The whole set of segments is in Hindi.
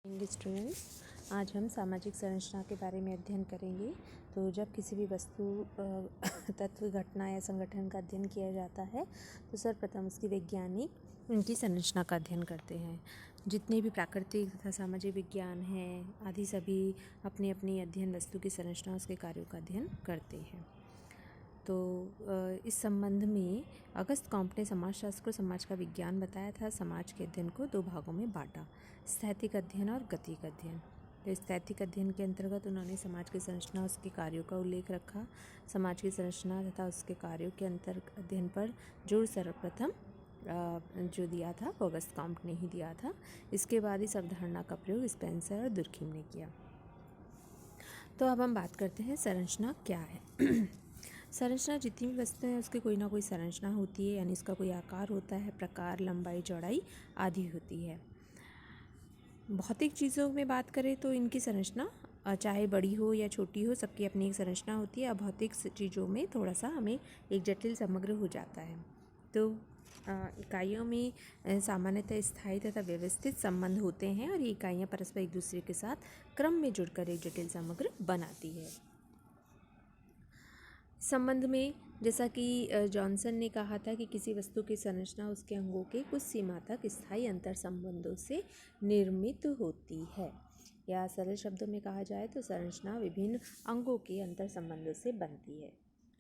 स्टूडेंट्स, आज हम सामाजिक संरचना के बारे में अध्ययन करेंगे। तो जब किसी भी वस्तु तत्व घटना या संगठन का अध्ययन किया जाता है तो सर्वप्रथम उसकी वैज्ञानिक उनकी संरचना का अध्ययन करते हैं। जितने भी प्राकृतिक तथा सामाजिक विज्ञान हैं आदि सभी अपनी अपनी अध्ययन वस्तु की संरचना उसके कार्यों का अध्ययन करते हैं। तो इस संबंध में अगस्त कॉम्पट ने समाजशास्त्र को समाज का विज्ञान बताया था। समाज के अध्ययन को दो भागों में बांटा, स्थैतिक अध्ययन और गतिक अध्ययन। तो स्थैतिक अध्ययन के अंतर्गत उन्होंने समाज की संरचना उसके कार्यों का उल्लेख रखा। समाज की संरचना तथा उसके कार्यों के अध्ययन पर जोर सर्वप्रथम जो दिया था वो अगस्त कॉम्पट ने ही दिया था। इसके बाद इस अवधारणा का प्रयोग स्पेंसर और दुर्खिम ने किया। तो अब हम बात करते हैं संरचना क्या है। संरचना जितनी भी वस्तुएं हैं उसकी कोई ना कोई संरचना होती है, यानी इसका कोई आकार होता है, प्रकार, लंबाई, चौड़ाई आदि होती है। भौतिक चीज़ों में बात करें तो इनकी संरचना चाहे बड़ी हो या छोटी हो, सबकी अपनी एक संरचना होती है। अभौतिक चीज़ों में थोड़ा सा हमें एक जटिल समग्र हो जाता है। तो इकाइयों में सामान्यतः स्थायी तथा व्यवस्थित संबंध होते हैं और ये इकाइयाँ परस्पर एक दूसरे के साथ क्रम में जुड़कर एक जटिल समग्र बनाती है। संबंध में जैसा कि जॉनसन ने कहा था कि किसी वस्तु की संरचना उसके अंगों के कुछ सीमा तक स्थायी अंतर संबंधों से निर्मित होती है, या सरल शब्दों में कहा जाए तो संरचना विभिन्न अंगों के अंतर संबंधों से बनती है।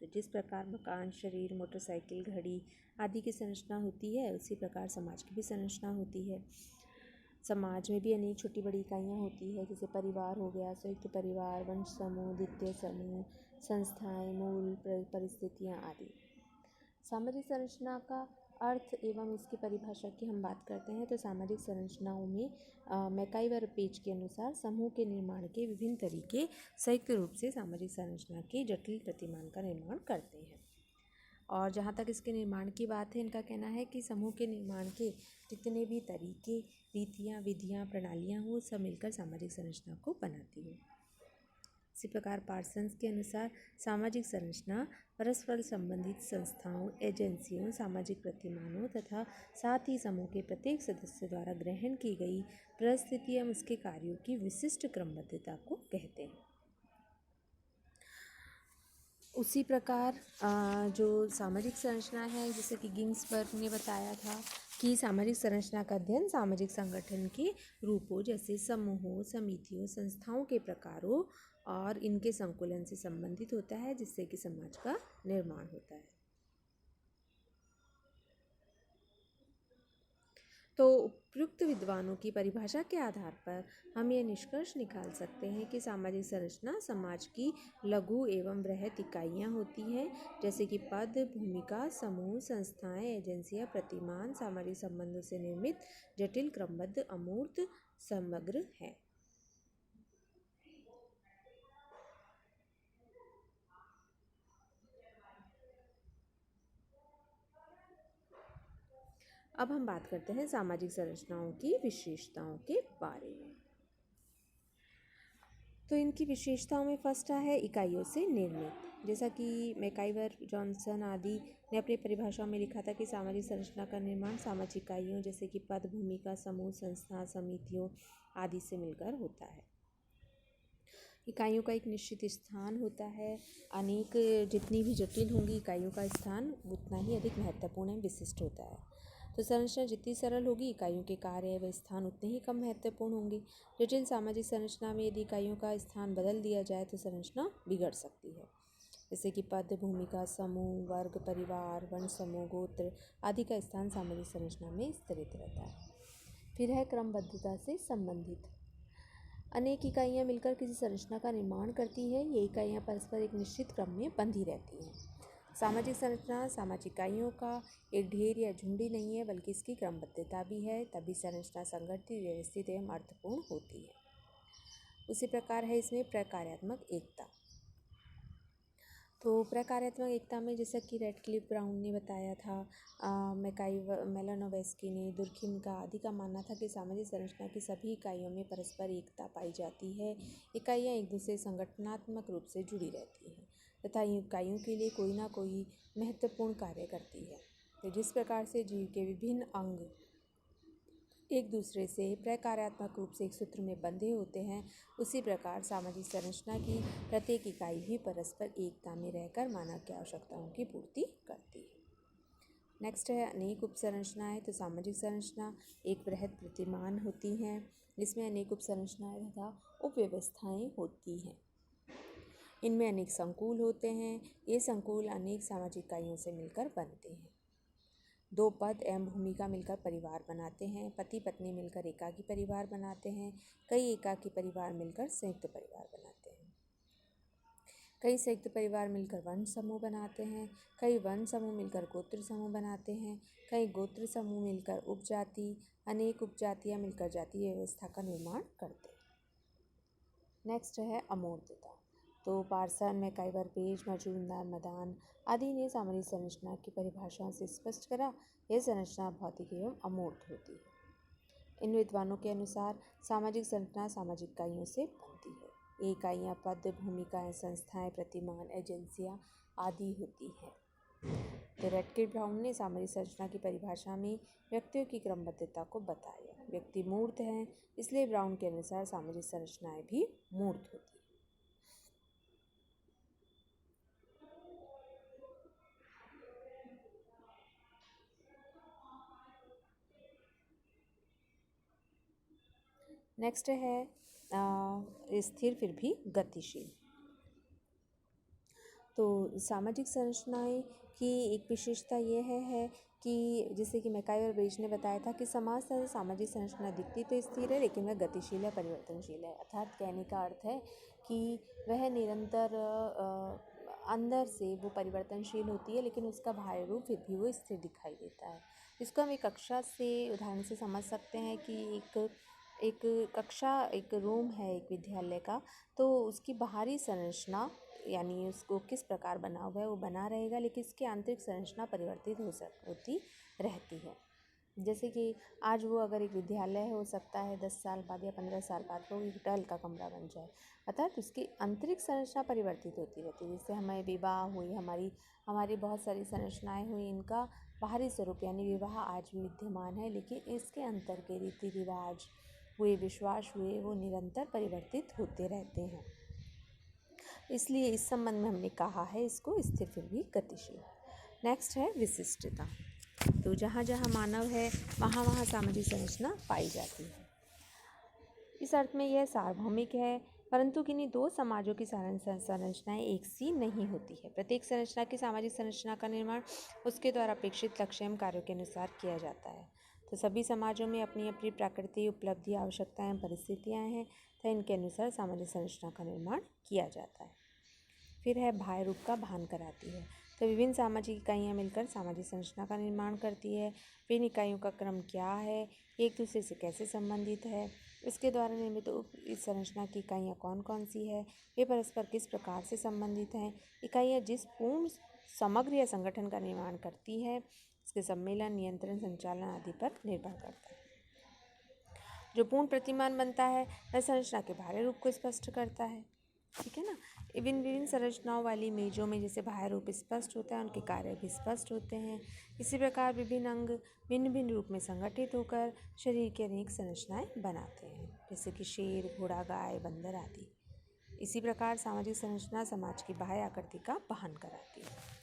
तो जिस प्रकार मकान, शरीर, मोटरसाइकिल, घड़ी आदि की संरचना होती है उसी प्रकार समाज की भी संरचना होती है। समाज में भी अनेक छोटी बड़ी इकाइयाँ होती है, जैसे परिवार हो गया, संयुक्त परिवार, वंश समूह, द्वितीय समूह, संस्थाएं, मूल परिस्थितियाँ आदि। सामाजिक संरचना का अर्थ एवं इसकी परिभाषा की हम बात करते हैं तो सामाजिक संरचनाओं में मैकाइवर पेज के अनुसार समूह के निर्माण के विभिन्न तरीके संयुक्त रूप से सामाजिक संरचना के जटिल प्रतिमान का निर्माण करते हैं। और जहाँ तक इसके निर्माण की बात है, इनका कहना है कि समूह के निर्माण के जितने भी तरीके, रीतियाँ, विधियाँ, प्रणालियाँ वो सब मिलकर सामाजिक संरचना को बनाती है। इसी प्रकार पार्सन्स के अनुसार सामाजिक संरचना परस्पर संबंधित संस्थाओं, एजेंसियों, सामाजिक प्रतिमानों तथा साथ ही समूह के प्रत्येक सदस्य द्वारा ग्रहण की गई परिस्थिति एवं उसके कार्यों की विशिष्ट क्रमबद्धता को कहते हैं। उसी प्रकार जो सामाजिक संरचना है, जैसे कि गिंग्सबर्ग ने बताया था कि सामाजिक संरचना का अध्ययन सामाजिक संगठन के रूपों जैसे समूहों, समितियों, संस्थाओं के प्रकारों और इनके संकुलन से संबंधित होता है, जिससे कि समाज का निर्माण होता है। तो उपयुक्त विद्वानों की परिभाषा के आधार पर हम ये निष्कर्ष निकाल सकते हैं कि सामाजिक संरचना समाज की लघु एवं बृहत इकाइयाँ होती हैं, जैसे कि पद, भूमिका, समूह, संस्थाएं, एजेंसियाँ, प्रतिमान सामाजिक संबंधों से निर्मित जटिल क्रमबद्ध अमूर्त समग्र हैं। अब हम बात करते हैं सामाजिक संरचनाओं की विशेषताओं के बारे में। तो इनकी विशेषताओं में फर्स्ट है इकाइयों से निर्मित। जैसा कि मैकाइवर, जॉनसन आदि ने अपनी परिभाषा में लिखा था कि सामाजिक संरचना का निर्माण सामाजिक इकाइयों जैसे कि पद, भूमिका, समूह, संस्था, समितियों आदि से मिलकर होता है। इकाइयों का एक निश्चित स्थान होता है। अनेक जितनी भी जटिल होंगी इकाइयों का स्थान उतना ही अधिक महत्वपूर्ण एवं विशिष्ट होता है। तो संरचना जितनी सरल होगी इकाइयों के कार्य व स्थान उतने ही कम महत्वपूर्ण होंगे। जटिल सामाजिक संरचना में यदि इकाइयों का स्थान बदल दिया जाए तो संरचना बिगड़ सकती है, जैसे कि पद, भूमिका, समूह, वर्ग, परिवार, वंश समूह, गोत्र आदि का स्थान सामाजिक संरचना में स्थिरित रहता है। फिर है क्रमबद्धता से संबंधित। अनेक इकाइयाँ मिलकर किसी संरचना का निर्माण करती है। ये इकाइयाँ परस्पर एक निश्चित क्रम में बंधी रहती हैं। सामाजिक संरचना सामाजिक इकाइयों का एक ढेर या झुंडी नहीं है, बल्कि इसकी क्रमबद्धता भी है, तभी संरचना संगठित, व्यवस्थित एवं अर्थपूर्ण होती है। उसी प्रकार है इसमें प्रकार्यात्मक एकता। तो प्रकार्यात्मक एकता में जैसा कि रेडक्लिफ ब्राउन ने बताया था, मेलानोवेस्की ने, दुर्खिम का आदि का मानना था कि सामाजिक संरचना की सभी इकाइयों में परस्पर एकता पाई जाती है। इकाइयाँ एक दूसरे संगठनात्मक रूप से जुड़ी रहती हैं तथा इकाइयों के लिए कोई ना कोई महत्वपूर्ण कार्य करती है। तो जिस प्रकार से जीव के विभिन्न अंग एक दूसरे से प्रकार्यात्मक रूप से एक सूत्र में बंधे होते हैं, उसी प्रकार सामाजिक संरचना की प्रत्येक इकाई भी परस्पर एकता में रहकर मानव की आवश्यकताओं की पूर्ति करती है। नेक्स्ट है अनेक उपसंरचनाएं। तो सामाजिक संरचना एक बृहद प्रतिमान होती हैं, जिसमें अनेक उपसंरचनाएं तथा उपव्यवस्थाएं होती हैं। इनमें अनेक संकुल होते हैं। ये संकुल अनेक सामाजिक इकाइयों से मिलकर बनते हैं। दो पद एवं भूमिका मिलकर परिवार बनाते हैं। पति पत्नी मिलकर एकाकी परिवार बनाते हैं। कई एकाकी परिवार मिलकर संयुक्त परिवार बनाते हैं। कई संयुक्त परिवार मिलकर वंश समूह बनाते हैं। कई वंश समूह मिलकर गोत्र समूह बनाते हैं। कई गोत्र समूह मिलकर उपजाति, अनेक उपजातियां मिलकर जातीय व्यवस्था का निर्माण करते हैं। नेक्स्ट है अमूर्तता। तो Parson, MacIver, Page, Majumdar, Madan आदि ने सामाजिक संरचना की परिभाषाओं से स्पष्ट करा, यह संरचना भौतिक एवं अमूर्त होती है। इन विद्वानों के अनुसार सामाजिक संरचना सामाजिक इकाइयों से बनती है। ये इकाइयाँ पद, भूमिकाएं, संस्थाएं, प्रतिमान, एजेंसियाँ आदि होती हैं। तो रेटकिर ब्राउन ने सामाजिक संरचना की परिभाषा में व्यक्तियों की क्रमबद्धता को बताया। व्यक्ति मूर्त हैं, इसलिए ब्राउन के अनुसार सामाजिक संरचनाएं भी मूर्त होती हैं। नेक्स्ट है स्थिर फिर भी गतिशील। तो सामाजिक संरचनाएं की एक विशेषता यह है कि जैसे कि मैकाइवर बेज ने बताया था कि समाज तथा सामाजिक संरचना दिखती तो स्थिर है, लेकिन वह गतिशील है, परिवर्तनशील है। अर्थात कहने का अर्थ है कि वह निरंतर अंदर से वो परिवर्तनशील होती है, लेकिन उसका बाहरी रूप फिर भी वो स्थिर दिखाई देता है। इसको हम एक कक्षा से उदाहरण से समझ सकते हैं कि एक कक्षा, एक रूम है एक विद्यालय का, तो उसकी बाहरी संरचना यानी उसको किस प्रकार बना हुआ है वो बना रहेगा, लेकिन इसकी आंतरिक संरचना परिवर्तित होती रहती है। जैसे कि आज वो अगर एक विद्यालय है, हो सकता है 10 साल बाद या 15 साल बाद वो एक होटल का कमरा बन जाए, अर्थात उसकी आंतरिक संरचना परिवर्तित होती रहती है। जैसे हमें विवाह हुई, हमारी बहुत सारी संरचनाएं हुई, इनका बाहरी स्वरूप यानी विवाह आज भी विद्यमान है, लेकिन इसके अंतर के रीति रिवाज हुए, विश्वास हुए, वो निरंतर परिवर्तित होते रहते हैं। इसलिए इस संबंध में हमने कहा है इसको स्थिर फिर भी गतिशील। नेक्स्ट है विशिष्टता। तो जहाँ जहाँ मानव है वहाँ वहाँ सामाजिक संरचना पाई जाती है। इस अर्थ में यह सार्वभौमिक है, परंतु किन्हीं दो समाजों की संरचनाएं एक सी नहीं होती है। प्रत्येक संरचना की सामाजिक संरचना का निर्माण उसके द्वारा अपेक्षित लक्ष्य एवं कार्यों के अनुसार किया जाता है। तो सभी समाजों में अपनी अपनी प्रकृति, उपलब्धि, आवश्यकताएं, परिस्थितियां हैं, तो इनके अनुसार सामाजिक संरचना का निर्माण किया जाता है। फिर है बाह्य रूप का भान कराती है। तो विभिन्न सामाजिक इकाइयाँ मिलकर सामाजिक संरचना का निर्माण करती है। इन इकाइयों का क्रम क्या है, एक दूसरे से कैसे संबंधित है, इसके द्वारा निर्मित इस संरचना की इकाइयाँ कौन कौन सी है, वे परस्पर किस प्रकार से संबंधित हैं, इकाइयाँ जिस पूर्ण समग्र या संगठन का निर्माण करती है, इसके सम्मेलन, नियंत्रण, संचालन आदि पर निर्भर करता है। जो पूर्ण प्रतिमान बनता है वह संरचना के बाहरी रूप को स्पष्ट करता है। ठीक है ना। विभिन्न संरचनाओं वाली मेजों में जैसे बाह्य रूप स्पष्ट होता है, उनके कार्य भी स्पष्ट होते हैं। इसी प्रकार विभिन्न अंग भिन्न भिन्न रूप में संगठित होकर शरीर की अनेक संरचनाएं बनाते हैं, जैसे कि शेर, घोड़ा, गाय, बंदर आदि। इसी प्रकार सामाजिक संरचना समाज की बाह्य आकृति का वहन कराती है।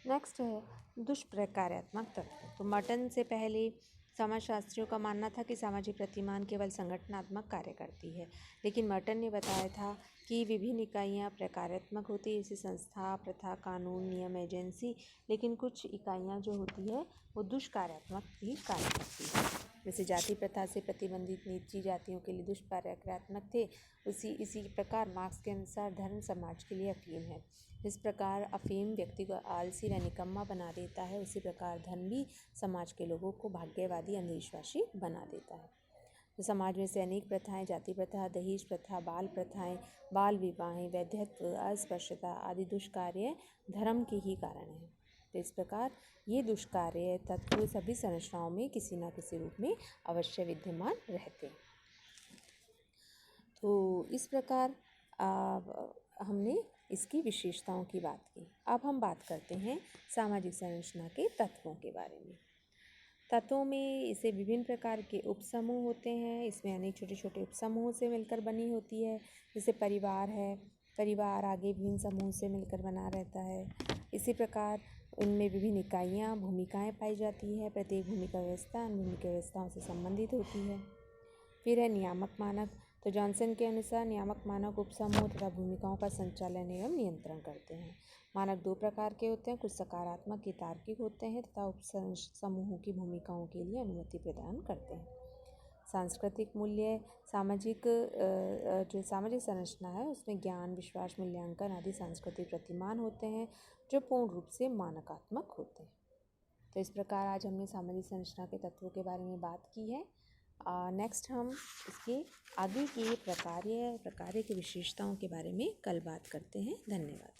नेक्स्ट है दुष्प्रकार्यात्मक तत्व। तो मर्टन से पहले समाजशास्त्रियों का मानना था कि सामाजिक प्रतिमान केवल संगठनात्मक कार्य करती है, लेकिन मर्टन ने बताया था कि विभिन्न इकाइयाँ प्रकार्यात्मक होती है, जैसे संस्था, प्रथा, कानून, नियम, एजेंसी, लेकिन कुछ इकाइयाँ जो होती है वो दुष्कार्यात्मक भी कार्य करती है। जैसे जाति प्रथा से प्रतिबंधित नीची जातियों के लिए दुष्प्रकार्यात्मक थे, इसी प्रकार मार्क्स के अनुसार धर्म समाज के लिए अफीम है। जिस प्रकार अफीम व्यक्ति को आलसी व निकम्मा बना देता है, उसी प्रकार धर्म भी समाज के लोगों को भाग्यवादी, अंधविश्वासी बना देता है। तो समाज में से अनेक प्रथाएं, जाति प्रथा, दहेज प्रथा, बाल प्रथाएं, बाल विवाहें, वैधत्व, अस्पृश्यता आदि दुष्कार्य धर्म के ही कारण हैं। तो इस प्रकार ये दुष्कार्य तत्व सभी संरचनाओं में किसी न किसी रूप में अवश्य विद्यमान रहते हैं। तो इस प्रकार हमने इसकी विशेषताओं की बात की। अब हम बात करते हैं सामाजिक संरचना के तत्वों के बारे में। तत्वों में इसे विभिन्न प्रकार के उपसमूह होते हैं। इसमें अनेक छोटे छोटे उपसमूहों से मिलकर बनी होती है। जैसे परिवार है, परिवार आगे विभिन्न समूह से मिलकर बना रहता है। इसी प्रकार उनमें विभिन्न इकाइयाँ, भूमिकाएं पाई जाती है। प्रत्येक भूमिका व्यवस्था अन्य भूमिका व्यवस्थाओं से संबंधित होती है। फिर है नियामक मानक। तो जॉनसन के अनुसार नियामक मानक उपसमूह तथा भूमिकाओं का संचालन एवं नियंत्रण करते हैं। मानक दो प्रकार के होते हैं, कुछ सकारात्मक के तार्किक होते हैं तथा उपसमूहों की भूमिकाओं के लिए अनुमति प्रदान करते हैं। सांस्कृतिक मूल्य, जो सामाजिक संरचना है उसमें ज्ञान, विश्वास, मूल्यांकन आदि सांस्कृतिक प्रतिमान होते हैं जो पूर्ण रूप से मानकात्मक होते हैं। तो इस प्रकार आज हमने सामाजिक संरचना के तत्वों के बारे में बात की है। नेक्स्ट हम इसके आगे के प्रकार्य की विशेषताओं के बारे में कल बात करते हैं। धन्यवाद।